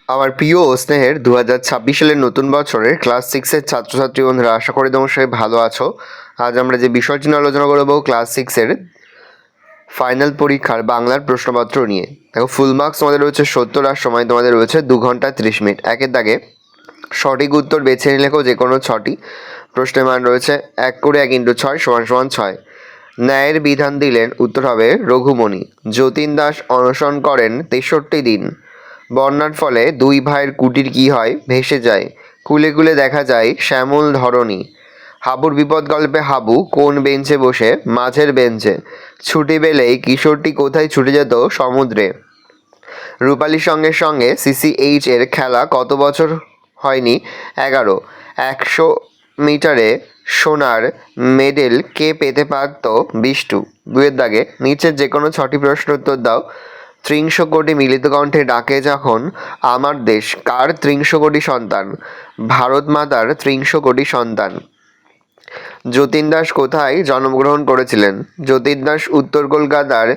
আমার প্রিয় ও স্নেহের 2026 সালের নতুন বছরের ক্লাস 6-এর ছাত্রছাত্রী বন্ধুরা, আশা করি তোমরা সবাই ভালো আছো। আজ আমরা যে বিষয়টি নিয়ে আলোচনা করব ক্লাস 6-এর ফাইনাল পরীক্ষার বাংলার প্রশ্নপত্র নিয়ে। দেখো, ফুল মার্কস তোমাদের রয়েছে 70 আর সময় তোমাদের রয়েছে 2 ঘন্টা 30 মিনিট। একের দাগে সঠিক উত্তর বেছে নিলে যে কোনো 6টি প্রশ্নের মান রয়েছে 1 করে 1 × 6 = 6। ন্যায়ের বিধান দিলেন, উত্তর হবে রঘুমণি। যতীন দাস অনশন করেন 63 দিন। বন্যার ফলে দুই ভাইয়ের কুটির কি হয়? ভেসে যায়। কুলে কুলে দেখা যায় শ্যামল ধরণী। হাবুর বিপদ গল্পে হাবু কোন বেঞ্চে বসে? মাঝের বেঞ্চে। ছুটি পেলেই কিশোরটি কোথায় ছুটে যেত? সমুদ্রে। রূপালীর সঙ্গে সঙ্গে CCH এর খেলা কত বছর হয়নি? 11। 100 মিটারে সোনার মেডেল কে পেতে পারত? বিষ্টু। দুয়ের দাগে নিচের যে কোনো 6টি প্রশ্ন উত্তর দাও। 300 কোটি মিলিত কণ্ঠে ডাকে যখন আমার দেশ, কার 300 কোটি সন্তান? ভারত মাতার 300 কোটি সন্তান। যতীন দাস কোথায় জন্মগ্রহণ করেছিলেন? যতীন দাস উত্তর কলকাতার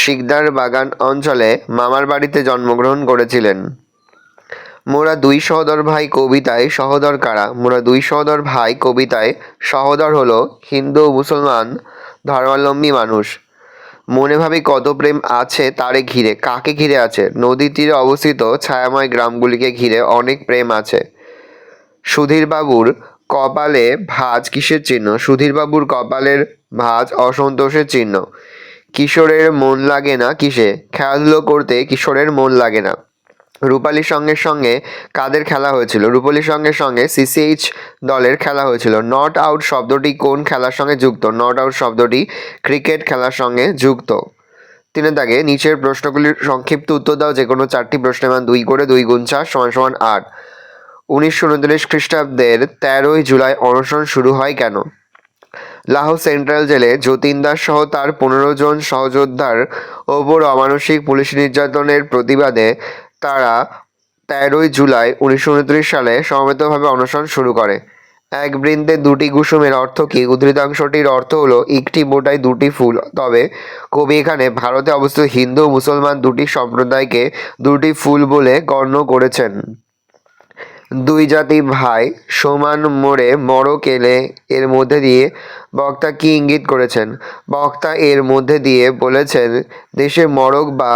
শিকদার বাগান অঞ্চলে মামার বাড়িতে জন্মগ্রহণ করেছিলেন। মোরা দুই সহোদর ভাই কবিতায় সহোদর কারা? মোরা দুই সহোদর ভাই কবিতায় সহোদর হলো হিন্দু ও মুসলমান ধর্মাবলম্বী মানুষ। মনে ভাবি কত প্রেম আছে তারে ঘিরে। কাকে ঘিরে আছে? নদীর তীরে অবস্থিত ছায়াময় গ্রামগুলিকে ঘিরে অনেক প্রেম আছে। সুধীরবাবুর কপালে ভাঁজ কিসের চিহ্ন? সুধীরবাবুর কপালের ভাঁজ অসন্তোষের চিহ্ন। কিশোরের মন লাগে না কিসে? খেলাধুলো করতে কিশোরের মন লাগে না। রূপালীর সঙ্গে সঙ্গে কাদের খেলা হয়েছিল? রূপালীর সঙ্গে সঙ্গে CCH দলের খেলা হয়েছিল। নট আউট শব্দটি কোন খেলার সঙ্গে যুক্ত? নট আউট শব্দটি ক্রিকেট খেলার সঙ্গে যুক্ত। তিনের দাগে নিচের প্রশ্নগুলির সংক্ষিপ্ত উত্তর দাও। যে কোনো 4টি প্রশ্নের মান 2 করে 2 × 4 = 8। 1939 খ্রিস্টাব্দের 13ই জুলাই অনশন শুরু হয় কেন? লাহোর সেন্ট্রাল জেলে যতীন দাস সহ তার 15 জন সহযোদ্ধার ওপর অমানসিক পুলিশ নির্যাতনের প্রতিবাদে তারা 13ই জুলাই 1929 সালে সমবেতভাবে অনশন শুরু করে। এক বৃন্তে দুটি কুসুমের অর্থ কী? উদ্ধৃতাংশটির অর্থ হলো একটি বোটায় দুটি ফুল। তবে কবি এখানে ভারতে অবস্থিত হিন্দু ও মুসলমান দুটি সম্প্রদায়কে দুটি ফুল বলে গণ্য করেছেন। দুই জাতি ভাই সমান মোড়ে মড়ক এলে এর মধ্যে দিয়ে বক্তা কি ইঙ্গিত করেছেন? বক্তা এর মধ্যে দিয়ে বলেছেন, দেশে মড়ক বা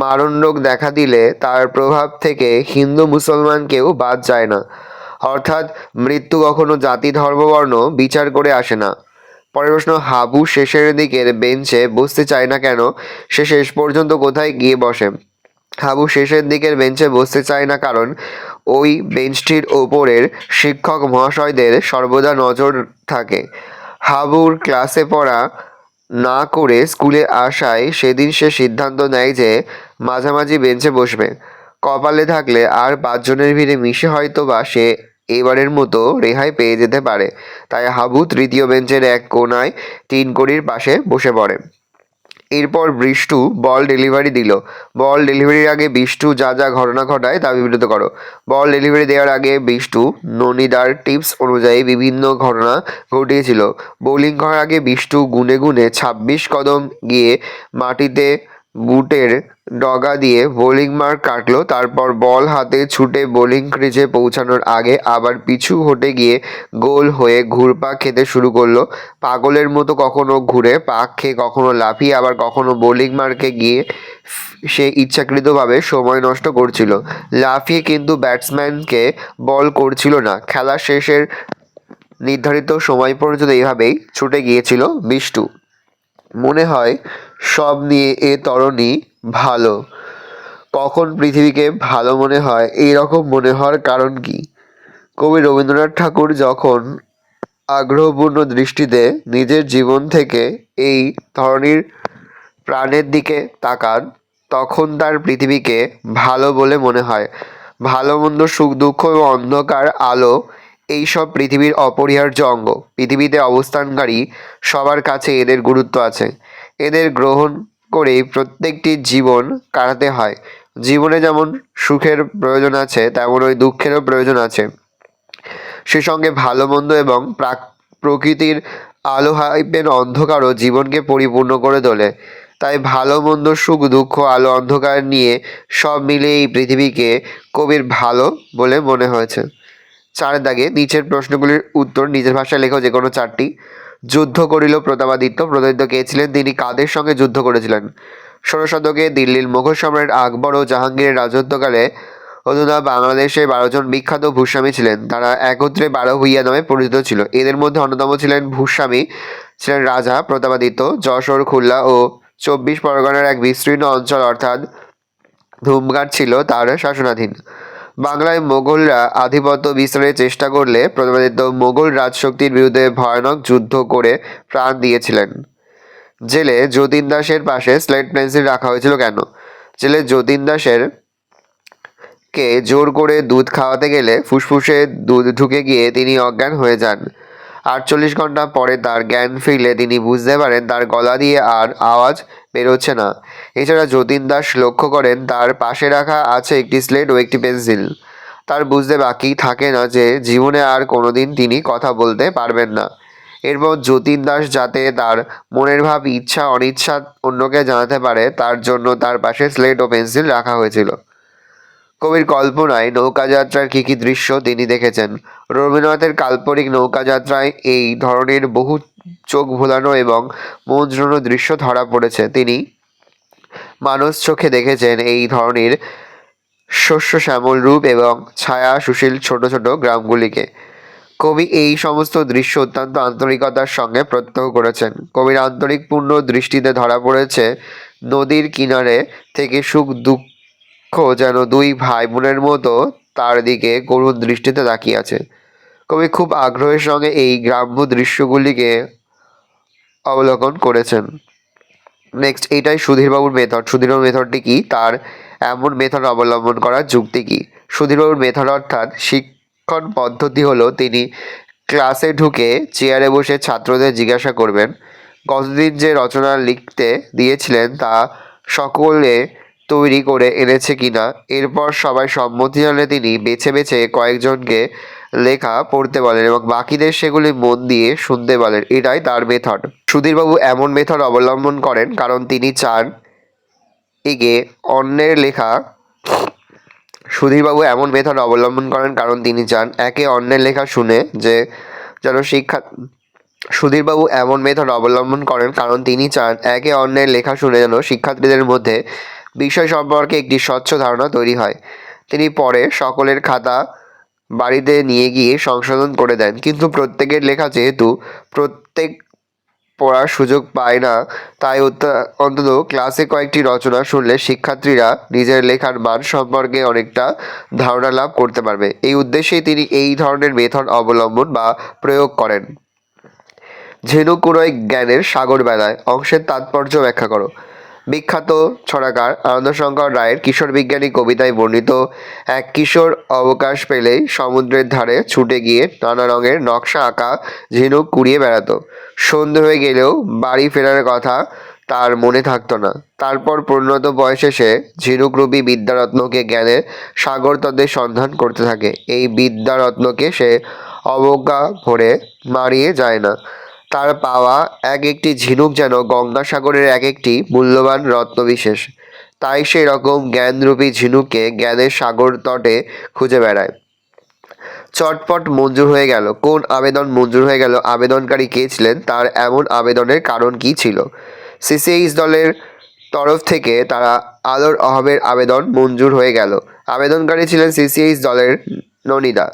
মারণরোগ দেখা দিলে তার প্রভাব থেকে হিন্দু মুসলমান কেউ বাদ যায় না। অর্থাৎ মৃত্যু কখনো জাতি ধর্ম বর্ণ বিচার করে আসে না। পরের প্রশ্ন, হাবু শেষের দিকের বেঞ্চে বসতে চায় না কেন? সে শেষ পর্যন্ত কোথায় গিয়ে বসে? হাবু শেষের দিকের বেঞ্চে বসতে চায় না কারণ ওই বেঞ্চটির ওপরের শিক্ষক মহাশয়দের সর্বদা নজর থাকে। হাবুর ক্লাসে পড়া না করে স্কুলে আসায় সেদিন সে সিদ্ধান্ত নেয় যে মাঝামাঝি বেঞ্চে বসবে। কপালে থাকলে আর 5 জনের ভিড়ে মিশে হয়তো বা সে এবারের মতো রেহাই পেয়ে যেতে পারে। তাই হাবু 3য় বেঞ্চের এক কোণায় 3 কড়ির পাশে বসে পড়ে। এরপর বিষ্টু বল ডেলিভারি দিল। বল ডেলিভারির আগে বিষ্টু যা যা ঘটনা ঘটায় তা বিবৃত করো। বল ডেলিভারি দেওয়ার আগে বিষ্টু ননিদার টিপস অনুযায়ী বিভিন্ন ঘটনা ঘটিয়েছিল। বোলিং করার আগে বিষ্টু গুনে গুনে 26 কদম গিয়ে মাটিতে বুটের ডগা দিয়ে বোলিং মার্ক কাটলো। তারপর বল হাতে ছুটে বোলিং ক্রিজে পৌঁছানোর আগে আবার পিছু হটে গিয়ে গোল হয়ে ঘুরপাক খেতে শুরু করলো। পাগলের মতো কখনো ঘুরে পাক খেয়ে, কখনো লাফিয়ে, আবার কখনো বোলিং মার্কে গিয়ে সে ইচ্ছাকৃতভাবে সময় নষ্ট করছিল। লাফিয়ে কিন্তু ব্যাটসম্যানকে বল করছিল না। খেলা শেষের নির্ধারিত সময় পর্যন্ত এইভাবেই ছুটে গিয়েছিল বিষ্টু। মনে হয় সব নিয়ে এ তরণী ভালো। কখন পৃথিবীকে ভালো মনে হয়? এইরকম মনে হওয়ার কারণ কি? কবি রবীন্দ্রনাথ ঠাকুর যখন আগ্রহপূর্ণ দৃষ্টিতে নিজের জীবন থেকে এই ধরনের প্রাণের দিকে তাকান, তখন তার পৃথিবীকে ভালো বলে মনে হয়। ভালো মন্দ, সুখ দুঃখ এবং অন্ধকার আলো এইসব পৃথিবীর অপরিহার্য অঙ্গ। পৃথিবীতে অবস্থানকারী সবার কাছে এদের গুরুত্ব আছে। এদের গ্রহণ করেই প্রত্যেকটি জীবন কাটাতে হয়। জীবনে যেমন সুখের প্রয়োজন আছে, তেমন ওই দুঃখেরও প্রয়োজন আছে। সে সঙ্গে ভালো মন্দ এবং প্রকৃতির আলো হাইপের অন্ধকারও জীবনকে পরিপূর্ণ করে তোলে। তাই ভালো মন্দ, সুখ দুঃখ, আলো অন্ধকার নিয়ে সব মিলিয়ে এই পৃথিবীকে কবির ভালো বলে মনে হয়েছে। 4 দাগে নিচের প্রশ্নগুলির উত্তর নিজের ভাষায় লেখো, যে কোনো 4টি। যুদ্ধ করিল প্রতাপাদিত্য। প্রতাপাদিত্য কে ছিলেন? তিনি কাদের সঙ্গে যুদ্ধ করেছিলেন? 16 শতকে দিল্লির মুঘল সম্রাট আকবর ও জাহাঙ্গীরের রাজত্বকালে অধুনা বাংলাদেশে 12 জন বিখ্যাত ভূস্বামী ছিলেন। তারা একত্রে 12 ভূঁইয়া নামে পরিচিত ছিল। এদের মধ্যে অন্যতম ছিলেন ভূস্বামী, ছিলেন রাজা প্রতাপাদিত্য। যশোর, খুলনা ও 24 পরগনার এক বিস্তীর্ণ অঞ্চল অর্থাৎ ধুমঘাট ছিল তার শাসনাধীন। বাংলায় মোগলরা আধিপত্য বিস্তারের চেষ্টা করলে প্রতাপাদিত্য মোগল রাজশক্তির বিরুদ্ধে ভয়ানক যুদ্ধ করে প্রাণ দিয়েছিলেন। জেলে যতীন দাসের পাশে স্লেট পেন্সিল রাখা হয়েছিল কেন? জেলে যতীন দাসের কে জোর করে দুধ খাওয়াতে গেলে ফুসফুসে দুধ ঢুকে গিয়ে তিনি অজ্ঞান হয়ে যান। 48 ঘন্টা পরে তার জ্ঞান ফিরলে তিনি বুঝতে পারেন তার গলা দিয়ে আর আওয়াজ বেরোচ্ছে না। এছাড়া যতীন দাস লক্ষ্য করেন তার পাশে রাখা আছে একটি স্লেট ও একটি পেন্সিল। তার বুঝতে বাকি থাকে না যে জীবনে আর কোনোদিন তিনি কথা বলতে পারবেন না। এরপর যতীন দাস যাতে তার মনের ভাব, ইচ্ছা অনিচ্ছা অন্যকে জানাতে পারে, তার জন্য তার পাশে স্লেট ও পেন্সিল রাখা হয়েছিল। কবির কল্পনায় নৌকাযাত্রার কী কী দৃশ্য তিনি দেখেছেন? রবীন্দ্রনাথের কাল্পনিক নৌকাযাত্রায় এই ধরনের বহু চোখ ভোলানো এবং মন জুড়ানো দৃশ্য ধরা পড়েছে। তিনি মানস চোখে দেখেছেন এই ধরনের শস্য শ্যামল রূপ এবং ছায়া সুশীল ছোট ছোট গ্রামগুলিকে। কবি এই সমস্ত দৃশ্য অত্যন্ত আন্তরিকতার সঙ্গে প্রত্যক্ষ করেছেন। কবির আন্তরিকপূর্ণ দৃষ্টিতে ধরা পড়েছে নদীর কিনারে থেকে সুখ দুঃখ যেন দুই ভাই বোনের মতো তার দিকে করুণ দৃষ্টিতে তাকিয়ে আছে। কবি খুব আগ্রহের সঙ্গে এই গ্রাম্য দৃশ্যগুলিকে অবলোকন করেছেন। নেক্সট, এইটাই সুধীরবাবুর মেথড। সুধীরবাবুর মেথডটি কি? তার এমন মেথড অবলম্বন করার যুক্তি কি? সুধীরবাবুর মেথড অর্থাৎ শিক্ষণ পদ্ধতি হলো, তিনি ক্লাসে ঢুকে চেয়ারে বসে ছাত্রদের জিজ্ঞাসা করবেন গতদিন যে রচনা লিখতে দিয়েছিলেন তা সকলে তৈরি করে এনেছে কিনা। এরপর সবাই সম্মতি জানালে তিনি বেছে বেছে কয়েকজনকে লেখা পড়তে বলেন এবং বাকিদের সেগুলি মন দিয়ে শুনতে বলেন। এটাই তার মেথড। সুধীরবাবু এমন মেথড অবলম্বন করেন কারণ তিনি চান এগে অন্যের লেখা সুধীরবাবু এমন মেথড অবলম্বন করেন কারণ তিনি চান একে অন্যের লেখা শুনে যে যেন শিক্ষা সুধীরবাবু এমন মেথড অবলম্বন করেন কারণ তিনি চান একে অন্যের লেখা শুনে যেন শিক্ষার্থীদের মধ্যে বিষয় সম্পর্কে একটি স্বচ্ছ ধারণা তৈরি হয়। তিনি পরে সকলের খাতা বাড়িতে নিয়ে গিয়ে সংশোধন করে দেন, কিন্তু প্রত্যেকের লেখা যেহেতু প্রত্যেক পড়ার সুযোগ পায় না, তাই অন্তত ক্লাসে কয়েকটি রচনা শুনলে শিক্ষার্থীরা নিজের লেখার মান সম্পর্কে অনেকটা ধারণা লাভ করতে পারবে। এই উদ্দেশ্যেই তিনি এই ধরনের মেথড অবলম্বন বা প্রয়োগ করেন। ঝিনুকুরয় জ্ঞানের সাগর বেলায় অংশের তাৎপর্য ব্যাখ্যা করো। বিখ্যাত ছড়াকার আনন্দশঙ্কর রায়ের কিশোর বিজ্ঞানী কবিতায় বর্ণিত এক কিশোর অবকাশ পেলেই সমুদ্রের ধারে ছুটে গিয়ে নানা রঙের নকশা আঁকা ঝিনুক কুড়িয়ে বেড়াতো। সন্ধে হয়ে গেলেও বাড়ি ফেরার কথা তার মনে থাকতো না। তারপর পরিণত বয়সে সে ঝিনুকরূপী বিদ্যারত্নকে জ্ঞানের সাগরতত্ত্বের সন্ধান করতে থাকে। এই বিদ্যারত্নকে সে অবজ্ঞা ভরে মারিয়ে যায় না। তার পাওয়া এক একটি ঝিনুক যেন গঙ্গাসাগরের এক একটি মূল্যবান রত্নবিশেষ। তাই সেই রকম জ্ঞানরূপী ঝিনুককে জ্ঞানের সাগর তটে খুঁজে বেড়ায়। চটপট মঞ্জুর হয়ে গেল। কোন আবেদন মঞ্জুর হয়ে গেল? আবেদনকারী কে ছিলেন? তার এমন আবেদনের কারণ কি ছিল? সিসিএইচ দলের তরফ থেকে তারা আলোর অভাবের আবেদন মঞ্জুর হয়ে গেল। আবেদনকারী ছিলেন সিসিএইচ দলের ননিদা।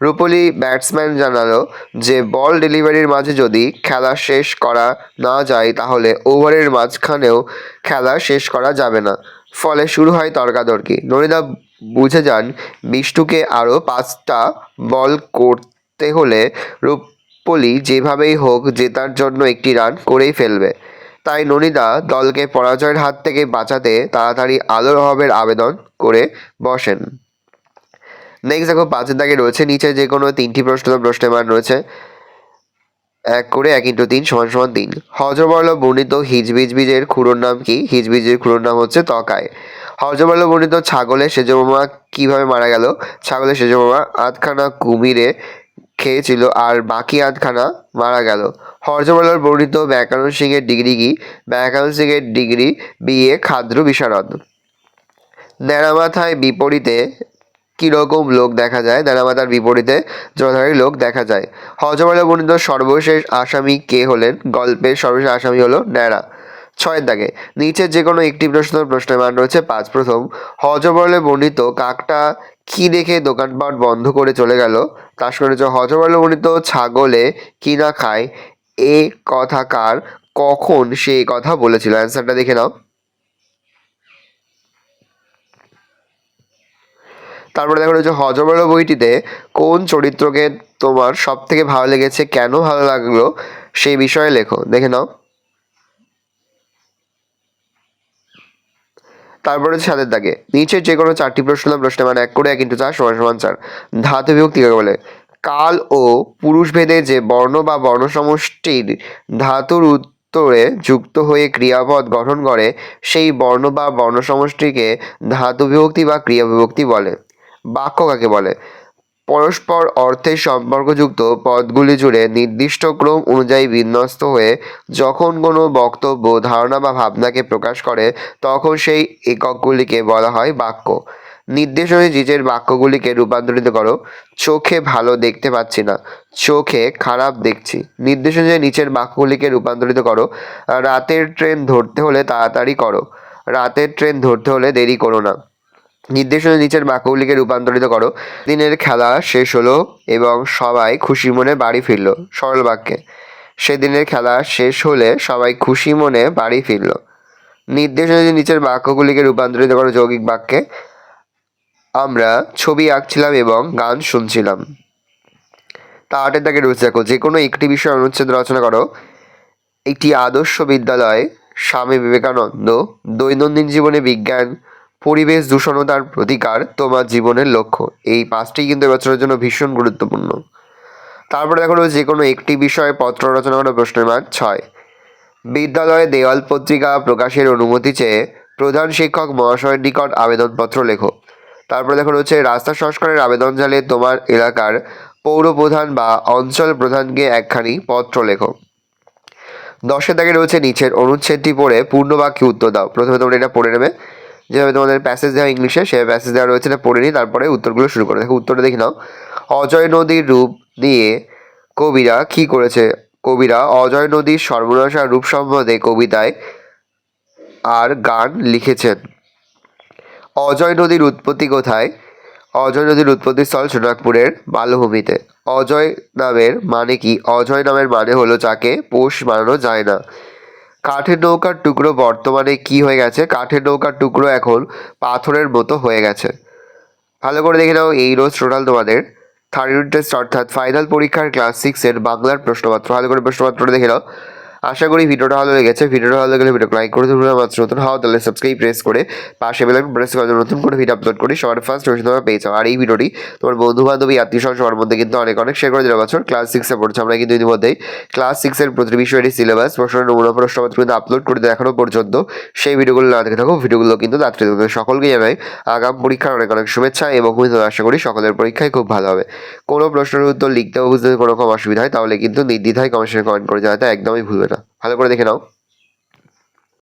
রূপলী ব্যাটসম্যান জানালো যে বল ডেলিভারির মাঝে যদি খেলা শেষ করা না যায় তাহলে ওভারের মাঝখানেও খেলা শেষ করা যাবে না। ফলে শুরু হয় তর্কাতর্কি। ননিদা বুঝে যান বিষ্টুকে আরও 5টা বল করতে হলে রূপলী যেভাবেই হোক জেতার জন্য একটি রান করেই ফেলবে। তাই ননিদা দলকে পরাজয়ের হাত থেকে বাঁচাতে তাড়াতাড়ি আলোর অভাবের আবেদন করে বসেন। নেক্সট দেখো 5 দাগে রয়েছে নিচে যে কোনো 3টি প্রশ্নের মান রয়েছে 1 করে 1 × 3 = 3। হযবরল বর্ণিত হিজবিজের খুঁড়োর নাম কি? হিজবিজের খুঁড়োর নাম হচ্ছে তকায়। হযবরল বর্ণিত ছাগলের সেজমামা কিভাবে মারা গেল? ছাগলের সেজমামা 8খানা কুমিরে খেয়েছিল আর বাকি আধখানা মারা গেল। হর্ষবর্ধন বর্ণিত ব্যাকরণ সিংহের ডিগ্রি কি? ব্যাকরণ সিংহের ডিগ্রি বিএ খাদ্য বিশারদ। ন্যাড়ামাথায় বিপরীতে কীরকম লোক দেখা যায়? ন্যাড়ামাথার বিপরীতে জটাধারী লোক দেখা যায়। হর্ষবর্ধন বর্ণিত সর্বশেষ আসামি কে হলেন? গল্পের সর্বশেষ আসামি হলো ন্যাড়া। 6 দাগে নিচের যে কোনো একটি প্রশ্নের মান রয়েছে 5। প্রথম, হর্ষবর্ধন বর্ণিত কাকটা কি দেখে দোকানপাট বন্ধ করে চলে গেল? তার সঙ্গে রয়েছে হর্ষবর্ধন বর্ণিত ছাগলে কি না খায় এ কথা কার, কখন সে কথা বলেছিল? অ্যান্সারটা দেখে নাও। তারপরে দেখো রয়েছে হর্ষবর্ধন বইটিতে কোন চরিত্রকে তোমার সব থেকে ভালো লেগেছে, কেন ভালো লাগলো সেই বিষয়ে লেখো। দেখে নাও। তারপরে 7 দাগে নিচের যে কোনো 4টি প্রশ্নের মান 1 করে 1 × 4 = 4। ধাতু বিভক্তি কাকে বলে? কাল ও পুরুষ ভেদে যে বর্ণ বা বর্ণসমষ্টির ধাতুর উত্তরে যুক্ত হয়ে ক্রিয়াপদ গঠন করে সেই বর্ণ বা বর্ণসমষ্টিকে ধাতু বিভক্তি বা ক্রিয়া বিভক্তি বলে। বাক্য কাকে বলে? পরস্পর অর্থের সম্পর্কযুক্ত পদগুলি জুড়ে নির্দিষ্ট ক্রম অনুযায়ী বিন্যস্ত হয়ে যখন কোনো বক্তব্য, ধারণা বা ভাবনাকে প্রকাশ করে তখন সেই এককগুলিকে বলা হয় বাক্য। নির্দেশ অনুযায়ী নিচের বাক্যগুলিকে রূপান্তরিত করো। চোখে ভালো দেখতে পাচ্ছি না, চোখে খারাপ দেখছি। নির্দেশ অনুযায়ী নিচের বাক্যগুলিকে রূপান্তরিত করো। রাতের ট্রেন ধরতে হলে তাড়াতাড়ি করো, রাতের ট্রেন ধরতে হলে দেরি করো না। নির্দেশ অনুযায়ী নিচের বাক্যগুলিকে রূপান্তরিত করো। দিনের খেলা শেষ হলো এবং সবাই খুশি মনে বাড়ি ফিরল। সরল বাক্যে সেদিনের খেলা শেষ হলে সবাই খুশি মনে বাড়ি ফিরল। নির্দেশ অনুযায়ী নিচের বাক্যগুলিকে রূপান্তরিত করো যৌগিক বাক্যে। আমরা ছবি আঁকছিলাম এবং গান শুনছিলাম। তা 8 দাগে রয়েছে দেখো যে কোনো একটি বিষয় অনুচ্ছেদ রচনা করো। একটি আদর্শ বিদ্যালয়, স্বামী বিবেকানন্দ, দৈনন্দিন জীবনে বিজ্ঞান, পরিবেশ দূষণ ও তার প্রতিকার, তোমার জীবনের লক্ষ্য। এই 5টি কিন্তু এবছরের জন্য ভীষণ গুরুত্বপূর্ণ। তারপরে দেখো যে কোনো একটি বিষয়ে পত্র রচনা করা। প্রশ্নের মান 6। বিদ্যালয়ে দেওয়াল পত্রিকা প্রকাশের অনুমতি চেয়ে প্রধান শিক্ষক মহাশয়ের নিকট আবেদনপত্র লেখো। তারপরে দেখো রয়েছে রাস্তা সংস্কারের আবেদন জালে তোমার এলাকার পৌর প্রধান বা অঞ্চল প্রধানকে একখানি পত্র লেখো। 10 দাগে রয়েছে নিচের অনুচ্ছেদটি পড়ে পূর্ণ বাক্যে উত্তর দাও। প্রথমে তোমরা এটা পড়ে নেবে, যেভাবে তোমাদের প্যাসেজ দেওয়া ইংলিশে সেভাবে প্যাসেজ দেওয়া রয়েছে, এটা পড়ে নিই, তারপরে উত্তরগুলো শুরু করে দেখো। উত্তরটা দেখে নাও। অজয় নদীর রূপ দিয়ে কবিরা কি করেছে? কবিরা অজয় নদীর সর্বনাশ আর রূপ সম্বন্ধে কবিতায় আর গান লিখেছেন। অজয় নদীর উৎপত্তি কোথায়? অজয় নদীর উৎপত্তিস্থল সোনারপুরের মালভূমিতে। অজয় নামের মানে কি? অজয় নামের মানে হলো যাকে পোষ মানানো যায় না। কাঠের নৌকার টুকরো বর্তমানে কি হয়ে গেছে? কাঠের নৌকার টুকরো এখন পাথরের মতো হয়ে গেছে। ভালো করে দেখে নাও। এই রোজ টোটাল তোমাদের থার্ড ইউনিট টেস্ট অর্থাৎ ফাইনাল পরীক্ষার ক্লাস 6-এর বাংলার প্রশ্নপত্র। ভালো করে প্রশ্নপত্রটা দেখে নাও। আশা করি ভিডিওটা ভালো লেগেছে। ভিডিওটা ভালো লাগলে ভিডিও লাইক করে তোমরা মাত্র নতুন হও তাহলে সাবস্ক্রাইব প্রেস করে পাশে বেল আইকন প্রেস করে নতুন করে ভিডিও আপলোড করি সবার ফার্স্ট নোটিফিকেশন তোমরা পেয়ে যাও। আর এই ভিডিওটি তোমার বন্ধু বান্ধবী আত্মীয় স্বজন সবার মধ্যে কিন্তু অনেক শেয়ার করে দিলে বছর ক্লাস 6-এ পড়ছে। আমরা কিন্তু ইতিমধ্যেই ক্লাস 6-এর প্রতিটি বিষয়ের সিলেবাস প্রশ্নের নমুনা প্রশ্নপত্র কিন্তু আপলোড করে দেখানো পর্যন্ত সেই ভিডিওগুলো না দেখে থাকো। ভিডিওগুলো কিন্তু রাত্রে সকলকে জানাই আগাম পরীক্ষার অনেক শুভেচ্ছা এবং আশা করি সকলের পরীক্ষায় খুব ভালো হবে। কোনো প্রশ্নের উত্তর লিখতে বুঝতে কোনো রকম অসুবিধা হয় তাহলে কিন্তু নির্দ্বিধায় কমেন্ট করে জানাতে একদমই ভুলবে না। ভালো করে দেখে নাও।